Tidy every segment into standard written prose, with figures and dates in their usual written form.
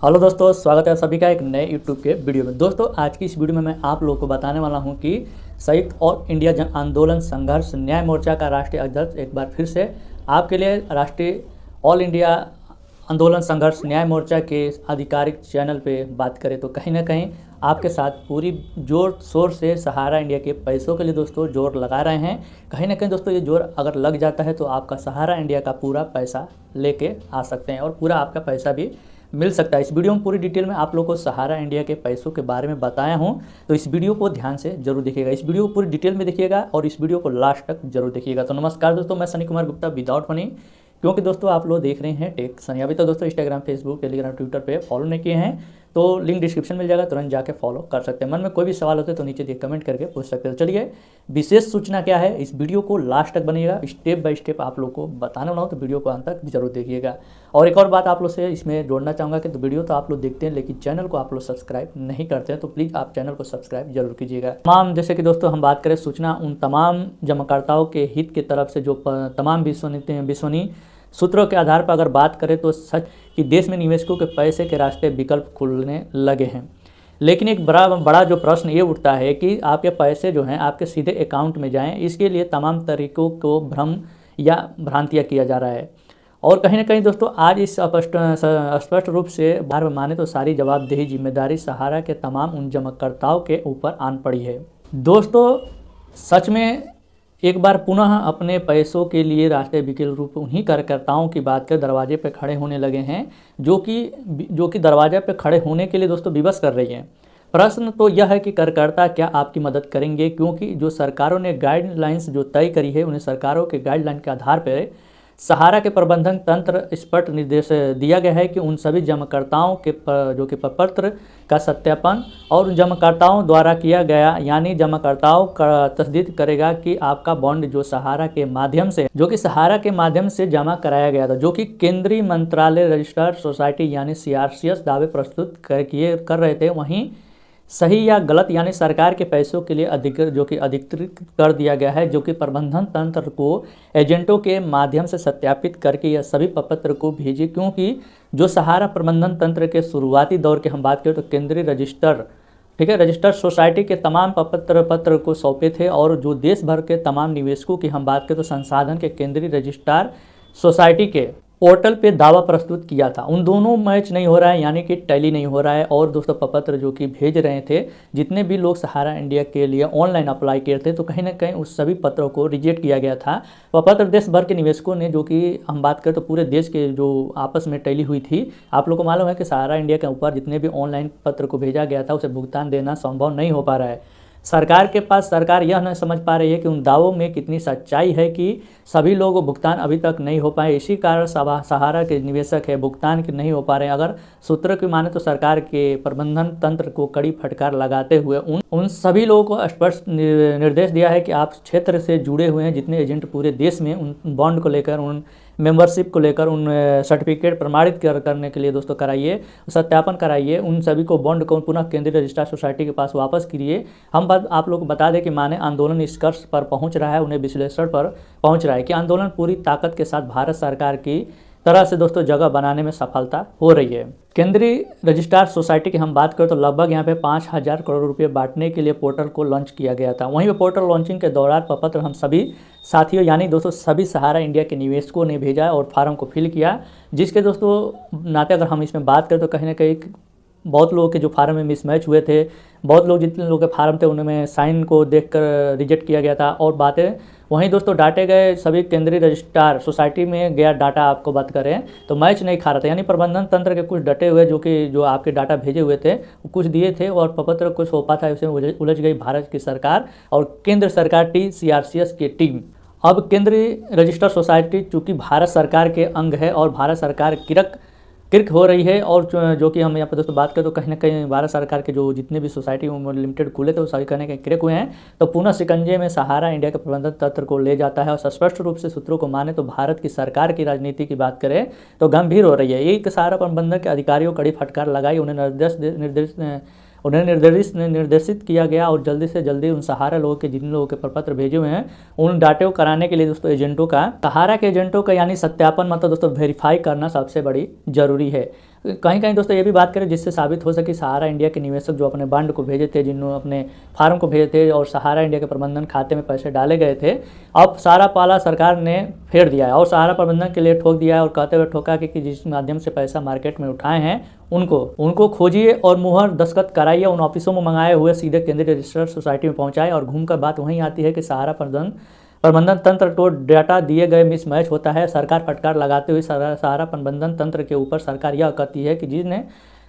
Hello दोस्तों, स्वागत है आप सभी का एक नए यूट्यूब के वीडियो में। दोस्तों, आज की इस वीडियो में मैं आप लोगों को बताने वाला हूं कि संयुक्त और इंडिया जन आंदोलन संघर्ष न्याय मोर्चा का राष्ट्रीय अध्यक्ष एक बार फिर से आपके लिए राष्ट्रीय ऑल इंडिया आंदोलन संघर्ष न्याय मोर्चा के आधिकारिक चैनल पे बात करें तो कहीं ना कहीं आपके साथ पूरी जोर शोर से सहारा इंडिया के पैसों के लिए दोस्तों जोर लगा रहे हैं। कहीं ना कहीं दोस्तों ये जोर अगर लग जाता है तो आपका सहारा इंडिया का पूरा पैसा लेके आ सकते हैं और पूरा आपका पैसा भी मिल सकता है। इस वीडियो में पूरी डिटेल में आप लोगों को सहारा इंडिया के पैसों के बारे में बताया हूं, तो इस वीडियो को ध्यान से जरूर देखिएगा। इस वीडियो को पूरी डिटेल में देखिएगा और इस वीडियो को लास्ट तक जरूर देखिएगा। तो नमस्कार दोस्तों, मैं सनी कुमार गुप्ता विदाउट मनी, क्योंकि दोस्तों आप लोग देख रहे हैं टेक सनी। अभी तो दोस्तों इंस्टाग्राम, फेसबुक, टेलीग्राम, ट्विटर पे फॉलो नहीं किए हैं तो लिंक डिस्क्रिप्शन मिल जाएगा, तुरंत जाके फॉलो कर सकते हैं। मन में कोई भी सवाल होते हैं तो नीचे दिए कमेंट करके पूछ सकते हैं। तो चलिए, विशेष सूचना क्या है, इस वीडियो को लास्ट तक बनिएगा, स्टेप बाय स्टेप आप लोग को बताने वाला हूँ, तो वीडियो को अंत तक जरूर देखिएगा। और एक और बात आप लोग से इसमें जोड़ना चाहूँगा कि तो वीडियो तो आप लोग देखते हैं लेकिन चैनल को आप लोग सब्सक्राइब नहीं करते हैं, तो प्लीज़ आप चैनल को सब्सक्राइब जरूर कीजिएगा। तमाम जैसे कि दोस्तों हम बात करें सूचना उन तमाम जमाकर्ताओं के हित की तरफ से जो तमाम विश्वसनीय सूत्रों के आधार पर अगर बात करें तो सच कि देश में निवेशकों के पैसे के रास्ते विकल्प खुलने लगे हैं। लेकिन एक बड़ा जो प्रश्न ये उठता है कि आपके पैसे जो हैं आपके सीधे अकाउंट में जाएं, इसके लिए तमाम तरीकों को भ्रम या भ्रांतियाँ किया जा रहा है। और कहीं ना कहीं दोस्तों आज इस स्पष्ट रूप से बाहर में माने तो सारी जवाबदेही जिम्मेदारी सहारा के तमाम उन जमाकर्ताओं के ऊपर आन पड़ी है। दोस्तों सच में एक बार पुनः अपने पैसों के लिए राष्ट्रीय विकल्प रूप उन्हीं कार्यकर्ताओं की बात कर दरवाजे पर खड़े होने लगे हैं, जो कि दरवाजे पर खड़े होने के लिए दोस्तों विवश कर रही हैं। प्रश्न तो यह है कि कार्यकर्ता क्या आपकी मदद करेंगे, क्योंकि जो सरकारों ने गाइडलाइंस जो तय करी है उन्हें सरकारों के गाइडलाइन के आधार पर सहारा के प्रबंधन तंत्र स्पष्ट निर्देश दिया गया है कि उन सभी जमाकर्ताओं के जो कि प्रपत्र का सत्यापन और उन जमाकर्ताओं द्वारा किया गया, यानी जमाकर्ताओं का तस्दीक करेगा कि आपका बॉन्ड जो सहारा के माध्यम से जमा कराया गया था, जो कि केंद्रीय मंत्रालय रजिस्टर्ड सोसाइटी यानी CRCS दावे प्रस्तुत कर रहे थे, वहीं सही या गलत यानी सरकार के पैसों के लिए अधिकृत कर दिया गया है, जो कि प्रबंधन तंत्र को एजेंटों के माध्यम से सत्यापित करके यह सभी प्रपत्र को भेजे। क्योंकि जो सहारा प्रबंधन तंत्र के शुरुआती दौर की हम बात करें तो केंद्रीय रजिस्टर्ड सोसाइटी के तमाम पत्र को सौंपे थे, और जो देश भर के तमाम निवेशकों की हम बात करें तो संसाधन के केंद्रीय रजिस्ट्रार सोसाइटी के पोर्टल पे दावा प्रस्तुत किया था। उन दोनों मैच नहीं हो रहा है, यानी कि टैली नहीं हो रहा है। और दोस्तों प्रपत्र जो कि भेज रहे थे जितने भी लोग सहारा इंडिया के लिए ऑनलाइन अप्लाई किए थे, तो कहीं ना कहीं उस सभी पत्रों को रिजेक्ट किया गया था। प्रपत्र देश भर के निवेशकों ने, जो कि हम बात करें तो पूरे देश के जो आपस में टैली हुई थी, आप लोग को मालूम है कि सहारा इंडिया के ऊपर जितने भी ऑनलाइन पत्र को भेजा गया था उसे भुगतान देना संभव नहीं हो पा रहा है। सरकार यह नहीं समझ पा रही है कि उन दावों में कितनी सच्चाई है कि सभी लोग भुगतान अभी तक नहीं हो पाए। इसी कारण सहारा के निवेशक है भुगतान के नहीं हो पा रहे हैं। अगर सूत्रों की माने तो सरकार के प्रबंधन तंत्र को कड़ी फटकार लगाते हुए उन सभी लोगों को स्पष्ट निर्देश दिया है कि आप क्षेत्र से जुड़े हुए हैं जितने एजेंट पूरे देश में, उन बॉन्ड को लेकर, उन मेंबरशिप को लेकर, उन सर्टिफिकेट प्रमाणित करने के लिए दोस्तों कराइए, सत्यापन कराइए, उन सभी को बॉन्ड को पुनः केंद्रीय रजिस्ट्रार सोसाइटी के पास वापस करिए। हम बात आप लोग को बता दें कि माने आंदोलन निष्कर्ष पर पहुंच रहा है, उन्हें विश्लेषण पर पहुंच रहा है कि आंदोलन पूरी ताकत के साथ भारत सरकार की तरह से दोस्तों जगह बनाने में सफलता हो रही है। केंद्रीय रजिस्ट्रार सोसाइटी की हम बात करें तो लगभग यहाँ पे 5,000 करोड़ रुपए बांटने के लिए पोर्टल को लॉन्च किया गया था। वहीं पे पोर्टल लॉन्चिंग के दौरान प्रपत्र हम सभी साथियों यानी दोस्तों सभी सहारा इंडिया के निवेशकों ने भेजा और फार्म को फिल किया, जिसके दोस्तों नाते अगर हम इसमें बात करें तो कहीं ना कहीं बहुत लोगों के जो फार्म में मिसमैच हुए थे, बहुत लोग जितने लोगों के फार्म थे उनमें साइन को देखकर रिजेक्ट किया गया था और बातें वहीं दोस्तों डांटे गए सभी केंद्रीय रजिस्ट्रार सोसाइटी में गया डाटा आपको बात करें तो मैच नहीं खा रहा था। यानी प्रबंधन तंत्र के कुछ डटे हुए जो आपके डाटा भेजे हुए थे वो कुछ दिए थे और प्रपत्र कुछ सौंपा था, उसमें उलझ गई भारत की सरकार और केंद्र सरकार CRCS की टीम। अब केंद्रीय रजिस्टर सोसाइटी चूँकि भारत सरकार के अंग है और भारत सरकार किरक हो रही है, और जो कि हम यहाँ पर दोस्तों बात करें तो कहीं ना कहीं भारत सरकार के जो जितने भी सोसाइटी लिमिटेड खुले थे वो सारी कहीं किरक हुए हैं, तो पुनः शिकंजे में सहारा इंडिया के प्रबंधन तंत्र को ले जाता है। और स्पष्ट रूप से सूत्रों को माने तो भारत की सरकार की राजनीति की बात करें तो गंभीर हो रही है। एक सहारा प्रबंधन के अधिकारियों कड़ी फटकार लगाई, उन्हें निर्देशित किया गया और जल्दी से जल्दी उन सहारा लोगों के जिन लोगों के प्रपत्र भेजे हुए हैं उन डाटे को कराने के लिए दोस्तों एजेंटों का, सहारा के एजेंटों का यानी सत्यापन मतलब दोस्तों वेरीफाई करना सबसे बड़ी जरूरी है। कहीं कहीं दोस्तों ये भी बात करें जिससे साबित हो सके सहारा इंडिया के निवेशक जो अपने बॉन्ड को भेजे थे, जिन्होंने अपने फार्म को भेजे थे और सहारा इंडिया के प्रबंधन खाते में पैसे डाले गए थे, अब सारा पाला सरकार ने फेर दिया है और सहारा प्रबंधन के लिए ठोक दिया है और कहते हुए ठोका कि जिस माध्यम से पैसा मार्केट में उठाए हैं उनको खोजिए और मुहर दस्तखत कराइए, उन ऑफिसों में मंगाए हुए सीधे केंद्रीय रजिस्टर्ड सोसाइटी में पहुंचाए। और घूमकर बात वहीं आती है कि सहारा प्रबंधन तंत्र को डाटा दिए गए मिसमैच होता है। सरकार फटकार लगाते हुए सहारा प्रबंधन तंत्र के ऊपर सरकार यह कहती है कि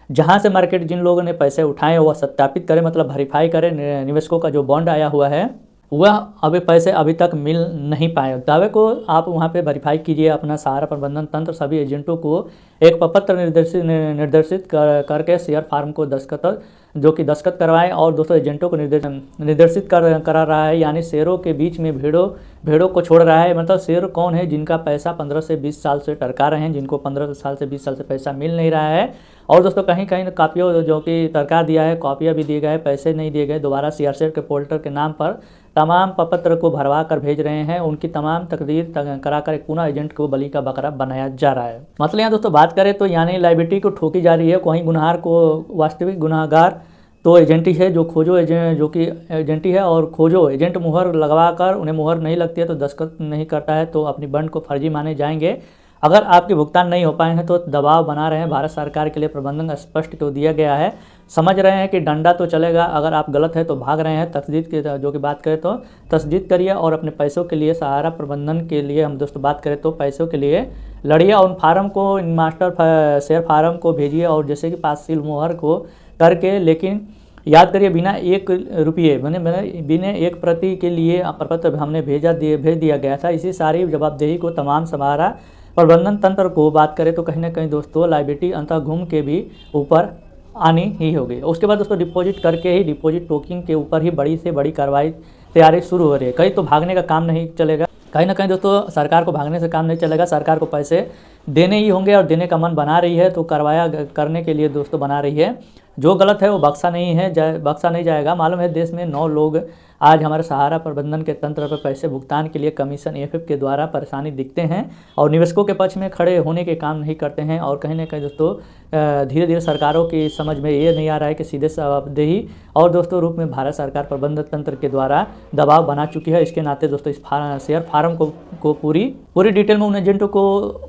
जहां से मार्केट जिन लोगों ने पैसे उठाए वह सत्यापित करें, मतलब वेरीफाई करें निवेशकों का जो बॉन्ड आया हुआ है वह अभी पैसे अभी तक मिल नहीं पाए। दावे को आप वहां पे वेरीफाई कीजिए। अपना सहारा प्रबंधन तंत्र सभी एजेंटों को एक प्रपत्र निर्देशित करके शेयर फार्म को दस्तखत करवाएं और दोस्तों एजेंटों को निर्देशित करा रहा है, यानी शेयरों के बीच में भेड़ों को छोड़ रहा है। मतलब शेयर कौन है? जिनका पैसा 15 से 20 साल से टरका रहे हैं, जिनको 15 साल से 20 साल से पैसा मिल नहीं रहा है। और दोस्तों कहीं कहीं कापियों जो कि टरका दिया है, कॉपियाँ भी दिए गए, पैसे नहीं दिए गए, दोबारा सीआरसीएफ के पोर्टल के नाम पर तमाम प्रपत्र को भरवा कर भेज रहे हैं। उनकी तमाम तकदीर कराकर एक पुनः एजेंट को बलि का बकरा बनाया जा रहा है। मतलब यहाँ दोस्तों बात करें तो यानी लायबिलिटी को ठोकी जा रही है। कहीं गुनहगार को वास्तविक गुनहगार तो एजेंट ही है, जो खोजो एजेंट जो कि एजेंट ही है और खोजो एजेंट मुहर लगवा कर उन्हें मुहर नहीं लगती है तो दस्तखत नहीं करता है तो अपनी बंड को फर्जी माने जाएंगे। अगर आपके भुगतान नहीं हो पाए हैं तो दबाव बना रहे हैं भारत सरकार के लिए प्रबंधन स्पष्ट क्यों दिया गया है। समझ रहे हैं कि डंडा तो चलेगा, अगर आप गलत है तो भाग रहे हैं। तस्दीद की जो कि बात करें तो तस्दीद करिए और अपने पैसों के लिए सहारा प्रबंधन के लिए हम दोस्तों बात करें तो पैसों के लिए लड़िए और उन फार्म को इन मास्टर शेयर फार्म को भेजिए और जैसे कि पास सील मुहर को करके, लेकिन याद करिए बिना 1 रुपये बिना 1 प्रति के लिए प्रपत्र हमने भेज दिया गया था। इसी सारी जवाबदेही को तमाम सहारा प्रबंधन तंत्र को बात करें तो कहीं ना कहीं दोस्तों लायबिलिटी अंतः घूम के भी ऊपर आनी ही होगी। उसके बाद दोस्तों डिपॉजिट करके ही डिपॉजिट टोकिंग के ऊपर ही बड़ी से बड़ी कार्रवाई तैयारी शुरू हो रही है। कहीं तो भागने का काम नहीं चलेगा, कहीं ना कहीं दोस्तों सरकार को भागने से काम नहीं चलेगा। सरकार को पैसे देने ही होंगे और देने का मन बना रही है तो कार्रवाई करने के लिए दोस्तों बना रही है। जो गलत है वो बख्शा नहीं जाएगा। मालूम है देश में 9 लोग आज हमारे सहारा प्रबंधन के तंत्र पर पैसे भुगतान के लिए कमीशन एफएफ के द्वारा परेशानी दिखते हैं और निवेशकों के पक्ष में खड़े होने के काम नहीं करते हैं। और कहीं ना कहीं दोस्तों धीरे धीरे सरकारों की समझ में ये नहीं आ रहा है कि सीधे जवाबदेही और दोस्तों रूप में भारत सरकार प्रबंधन तंत्र के द्वारा दबाव बना चुकी है। इसके नाते दोस्तों इस शेयर फार्म को पूरी डिटेल में उन एजेंटों को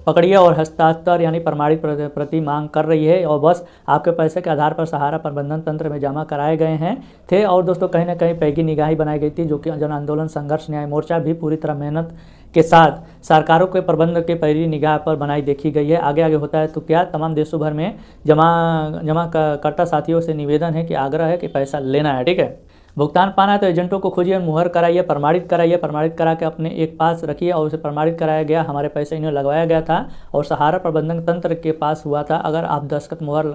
पकड़िए और हस्ताक्षर यानी प्रमाणित प्रति मांग कर रही है और बस आपके पैसे के आधार पर सहारा प्रबंधन तंत्र में जमा कराए गए थे। और दोस्तों कहीं ना कहीं पैगी निगाही बनाई गई थी, जो कि जन आंदोलन संघर्ष न्याय मोर्चा भी पूरी तरह मेहनत के साथ सरकारों के प्रबंध के पैरी निगाह पर बनाई देखी गई है। आगे होता है तो क्या तमाम देशों भर में जमा करता साथियों से निवेदन है कि आग्रह है कि पैसा लेना है, ठीक है। भुगतान पाना है तो एजेंटों को खोजिए, मुहर कराइए, प्रमाणित करा के अपने एक पास रखिए और उसे प्रमाणित कराया गया, हमारे पैसे इन्हें लगवाया गया था और सहारा प्रबंधन तंत्र के पास हुआ था। अगर आप दस्तखत मुहर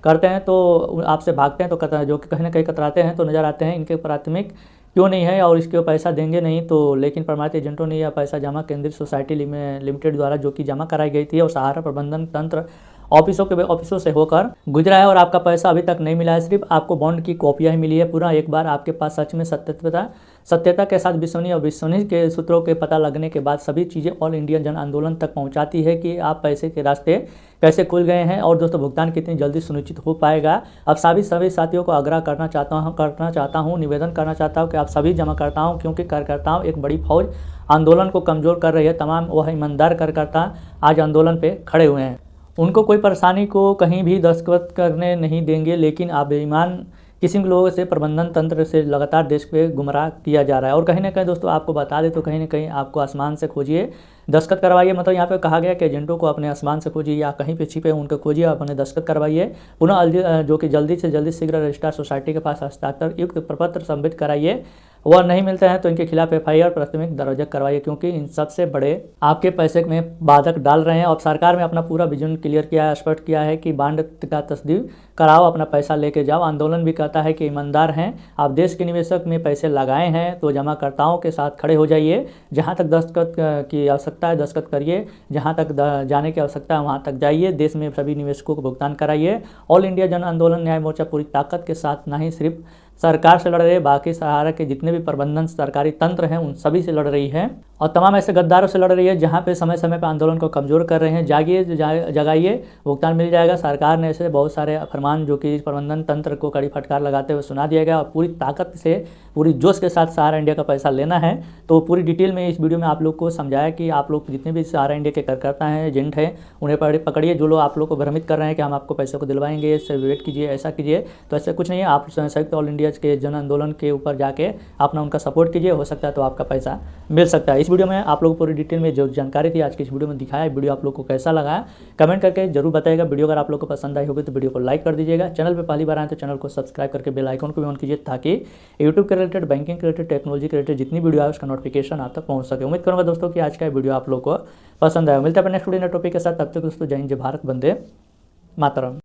करते हैं तो आपसे भागते हैं तो जो कि कहीं ना कहीं कतराते हैं तो नजर आते हैं। इनके प्राथमिक क्यों नहीं है और इसके पैसा देंगे नहीं तो, लेकिन प्रमाणित एजेंटों ने यह पैसा जमा केंद्रीय सोसाइटी लिमिटेड द्वारा जो कि जमा कराई गई थी और सहारा प्रबंधन तंत्र ऑफिसों से होकर गुजरा है और आपका पैसा अभी तक नहीं मिला है। सिर्फ आपको बॉन्ड की कॉपियाँ ही मिली है। पूरा एक बार आपके पास सच में सत्यता के साथ विश्वसनीय के सूत्रों के पता लगने के बाद सभी चीज़ें ऑल इंडिया जन आंदोलन तक पहुंचाती है कि आप पैसे के रास्ते कैसे खुल गए हैं और दोस्तों भुगतान कितनी जल्दी सुनिश्चित हो पाएगा। अब सभी साथियों को आग्रह करना चाहता हूँ, निवेदन करना चाहता हूँ कि आप सभी जमाकर्ताओं, क्योंकि कार्यकर्ताओं एक बड़ी फौज आंदोलन को कमज़ोर कर रही है। तमाम वह ईमानदार कार्यकर्ता आज आंदोलन पर खड़े हुए हैं, उनको कोई परेशानी को कहीं भी दस्तखत करने नहीं देंगे। लेकिन आप बेईमान किस्म के लोगों से प्रबंधन तंत्र से लगातार देश पे गुमराह किया जा रहा है। और कहीं ना कहीं दोस्तों आपको बता दें तो कहीं ना कहीं आपको आसमान से खोजिए, दस्तखत करवाइए। मतलब यहाँ पे कहा गया कि एजेंटों को अपने आसमान से खोजिए या कहीं पे छिपे उनको खोजिए, अपने दस्तखत करवाइए। पुनः जो कि जल्दी से जल्दी शीघ्र रजिस्ट्रार सोसाइटी के पास हस्ताक्षर युक्त प्रपत्र सबमिट कराइए। वह नहीं मिलता है तो इनके खिलाफ एफआईआर प्राथमिक दर्ज करवाइए, क्योंकि इन सबसे बड़े आपके पैसे में बाधक डाल रहे हैं। और सरकार में अपना पूरा विजन क्लियर किया है, स्पष्ट किया है कि बॉन्ड का तस्दीक कराओ, अपना पैसा लेके जाओ। आंदोलन भी कहता है कि ईमानदार हैं आप, देश के निवेशक में पैसे लगाए हैं तो जमाकर्ताओं के साथ खड़े हो जाइए। जहाँ तक दस्तखत की आवश्यकता है दस्तखत करिए, जहाँ तक जाने की आवश्यकता है वहाँ तक जाइए। देश में सभी निवेशकों को भुगतान कराइए। ऑल इंडिया जन आंदोलन न्याय मोर्चा पूरी ताकत के साथ ना ही सिर्फ सरकार से लड़ रहे, बाकी सहारा के जितने भी प्रबंधन सरकारी तंत्र हैं उन सभी से लड़ रही है। और तमाम ऐसे गद्दारों से लड़ रही है जहाँ पे समय समय पर आंदोलन को कमज़ोर कर रहे हैं। जागिए, जगाइए, भुगतान मिल जाएगा। सरकार ने ऐसे बहुत सारे फरमान जो कि प्रबंधन तंत्र को कड़ी फटकार लगाते हुए सुना दिया गया और पूरी ताकत से, पूरी जोश के साथ सहारा इंडिया का पैसा लेना है। तो पूरी डिटेल में इस वीडियो में आप लोग को समझाया कि आप लोग जितने भी सहारा इंडिया के कार्यकर्ता हैं, एजेंट हैं, उन्हें पकड़िए। जो लोग आप लोग को भ्रमित कर रहे हैं कि हम आपको पैसे को दिलवाएंगे, इससे वेट कीजिए, ऐसा कीजिए, तो ऐसा कुछ नहीं है। आप संयुक्त ऑल इंडिया के जन आंदोलन के ऊपर जाके अपना उनका सपोर्ट कीजिए, हो सकता है तो आपका पैसा मिल सकता है। इस वीडियो में आप लोग पूरी डिटेल में जो जानकारी थी आज की इस वीडियो में दिखाया। वीडियो आप लोग को कैसा लगा कमेंट करके जरूर बताइएगा। वीडियो अगर आप लोग को पसंद आई होगी तो वीडियो को लाइक कर दीजिएगा। चैनल पे पहली बार आए तो चैनल को सब्सक्राइब करके बेल आइकन को भी ऑन कीजिए ताकि यूट्यूब के रिलेटेड, बैंकिंग के रिलेटेड, टेक्नोलॉजी के रिलेटेड जितनी वीडियो है उसका नोटिफिकेशन आप तक पहुंच सके। उम्मीद करूंगा दोस्तों कि आज का वीडियो आप लोग को पसंद आया। मिलता है नेक्स्ट वीडियो टॉपिक के साथ। तब तक दोस्तों जय हिंद, जय भारत, वंदे मातरम।